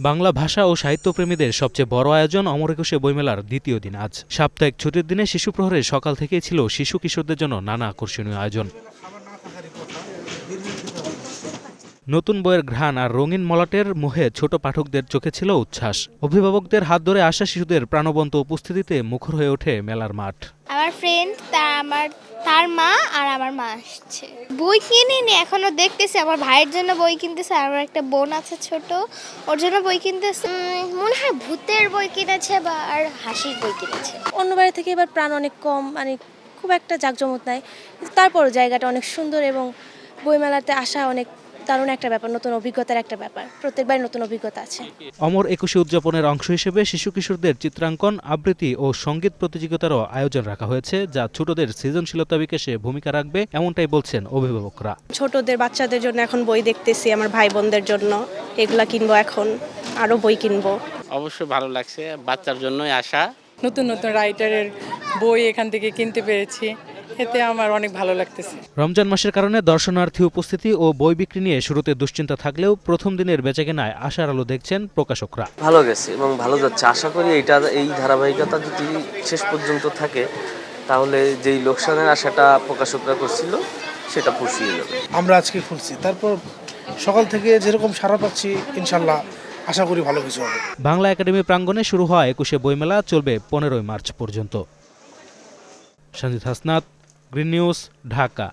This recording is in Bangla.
বাংলা ভাষা ও সাহিত্যপ্রেমীদের সবচেয়ে বড় আয়োজন অমর একুশে বইমেলার দ্বিতীয় দিন আজ। সাপ্তাহিক ছুটির দিনে শিশু প্রহরে সকাল থেকেই ছিল শিশু কিশোরদের জন্য নানা আকর্ষণীয় আয়োজন। নতুন বইয়ের ঘ্রাণ আর রঙিন মলাটের মোহে ছোট পাঠকদের চোখে ছিল উচ্ছ্বাস। অভিভাবকদের হাত ধরে আসা শিশুদের প্রাণবন্ত উপস্থিতিতে মুখর হয়ে ওঠে মেলার মাঠ। আমার ফ্রেন্ড তার মা আর আমার মা আসছে। বই কিনিনি, এখনো দেখতেছি। আমার ভাইয়ের জন্য বই কিনতেছে, আমার একটা বোন আছে ছোট, ওর জন্য বই কিনতেছে। মনে হয় ভূতের বই কিনেছে বা আর হাসির বই কিনেছে। অন্য বাড়ি থেকে এবার প্রাণ অনেক কম, মানে খুব একটা জাঁকজমক নাই, তারপরও জায়গাটা অনেক সুন্দর এবং বইমেলাতে আসা অনেক দারুণ একটা ব্যাপার, নতুন অভিজ্ঞতার একটা ব্যাপার। প্রত্যেকবার নতুন অভিজ্ঞতা আছে। অমর একুশে উদযাপনের অংশ হিসেবে শিশু কিশোরদের চিত্রাঙ্কন, আবৃত্তি ও সঙ্গীত প্রতিযোগিতারও আয়োজন রাখা হয়েছে, যা ছোটদের সৃজনশীলতা বিকাশে ভূমিকা রাখবে, এমনটাই বলছেন অভিভাবকরা। ছোটদের বাচ্চাদের জন্য এখন বই দেখতেছি, আমার ভাই বোনদের জন্য এগুলা কিনবো, এখন আরো বই কিনবো। অবশ্যই ভালো লাগছে, বাচ্চার জন্যই আসা। নতুন নতুন রাইটারের বই এখান থেকে কিনতে পেরেছি, এতে আমার অনেক ভালো লাগতেছে। রমজান মাসের কারণে দর্শনার্থী উপস্থিতি ও বই বিক্রি নিয়ে শুরুতে দুশ্চিন্তা থাকলেও প্রথম দিনের বেচাকেনায় আশার আলো দেখছেন প্রকাশকরা। ভালো গেছে এবং ভালো যাচ্ছে। আশা করি এই ধারাবাহিকতা যদি শেষ পর্যন্ত থাকে তাহলে যেই লোকসানের আশাটা প্রকাশকরা করছিল সেটা পুষিয়ে যাবে। আমরা আজকে খুলছি, তারপর সকাল থেকে যেরকম সাড়া পাচ্ছি, ইনশাল্লাহ আশা করি ভালো কিছু হবে। বাংলা একাডেমি প্রাঙ্গণে শুরু হওয়া একুশে বইমেলা চলবে 15 মার্চ পর্যন্ত। Sanjit Hasnat, green news, Dhaka.